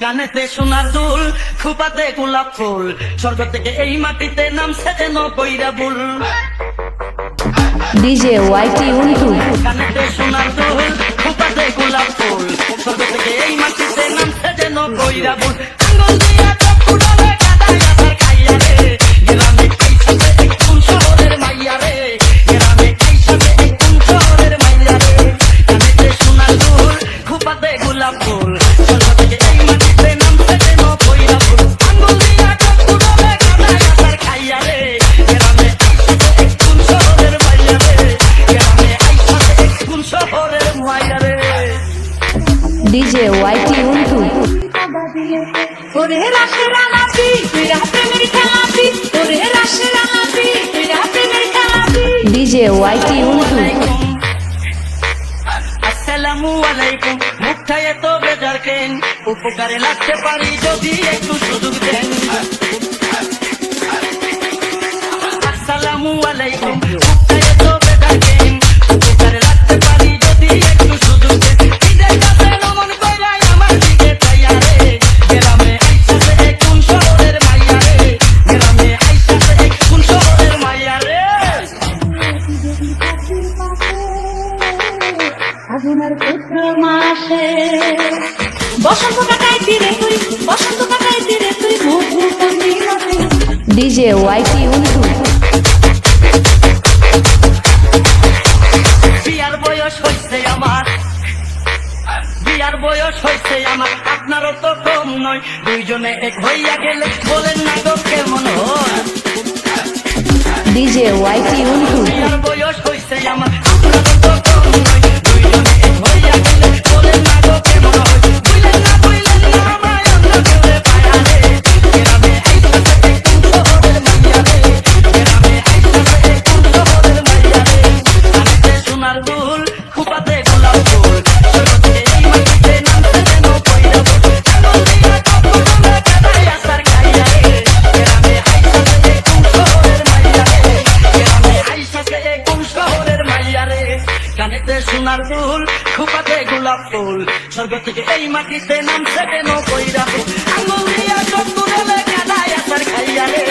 কানেতে সোনার দুল, খোপাতে গোলাপ ফুল, স্বর্গ থেকে এই মাটিতে নামছে যেন কইরা বুল। ডিজে ওয়াইটি উন্টু। কানেতে সোনার দুল, খোপাতে গোলাপ ফুল, স্বর্গ থেকে এই মাটিতে নামছে যেন কইরা বুল। আঙ্গুল দিয়া চোখ ফুটালে কাদায় আছাড় খাইয়া রে, গ্রামে আইসাতে এক কোন শহরের মাইয়া রে, গ্রামে আইসাতে এক কোন শহরের মাইয়া রে। কানেতে সোনার দুল, খোপাতে গোলাপ ফুল, স্বর্গ থেকে এই মাটিতে নামছে যেন কইরা বুল। আঙ্গুল দিয়া চোখ ফুটালে কাদায় আছাড় খাইয়া রে, গ্রামে আইসাতে এক কোন শহরের মাইয়া রে, গ্রামে আইসাতে এক কোন শহরের মাইয়া রে। ডিজে ওয়াইটি উন্টু। ওরে রাশের আলাপি তুই প্রেমের খেলাপি, ওরে রাশের আলাপি তুই প্রেমের খেলাপি। ডিজে ওয়াইটি উন্টু। আসসালামু আলাইকুম, মুখটায় এত বেজার কেন, উপকারে লাগতে পারি যদি একটু সুযোগ দেন। আসসালামু আলাইকুম, মুখটায় এত বেজার কেন, উপকারে লাগতে পারি যদি একটু সুযোগ দেন। ঈদের কাছে নমন কইরা আমার দিকে চাইয়া রে, গ্রামে আইসাতে এক কোন শহরের মাইয়া রে, গ্রামে আইসাতে এক কোন শহরের মাইয়া রে। ফাগুনের পুত্র মাসে বসন্ত কাটাই তীরে তুই, বসন্ত কাটাই তীরে তুই মধু পূর্ণিমাতে। ডিজে ওয়াইটি উন্টু। বিয়ার বয়স হইছে আমার, বিয়ার বয়স হইছে আমার, আপনারও তো কম নয়, দুইজনে এক হইয়া গেলে বলেন না গো কেমন হয়। ডিজে ওয়াইটি উন্টু। বিয়ার বয়স হইছে আমার, আপনারও তো কম নয়, দুইজনে এক হইয়া গেলে বলেন না গো কেমন হয়। বুঝলেন না আমায় আমরা কেউরে পায়া রে, গ্রামে আইসাতে এক কোন শহরের মাইয়া রে, গ্রামে আইসাতে এক কোন শহরের মাইয়া রে। কানেতে সোনার দুল, খোপাতে গোলাপ ফুল, স্বর্গ থেকে এই মাটিতে নামছে যেন কইরা বুল। আঙ্গুল দিয়া চোখ ফুটালে কাদায় আছাড় খাইয়া রে, গ্রামে আইসাতে এক কোন শহরের মাইয়া রে, গ্রামে আইসাতে এক কোন শহরের মাইয়া রে। কানেতে সোনার দুল, খোপাতে গোলাপ ফুল, স্বর্গ থেকে এই মাটিতে নামছে যেন কইরা বুল। আঙ্গুল দিয়া চোখ ফুটালে কাদায় আছাড় খাইয়া রে,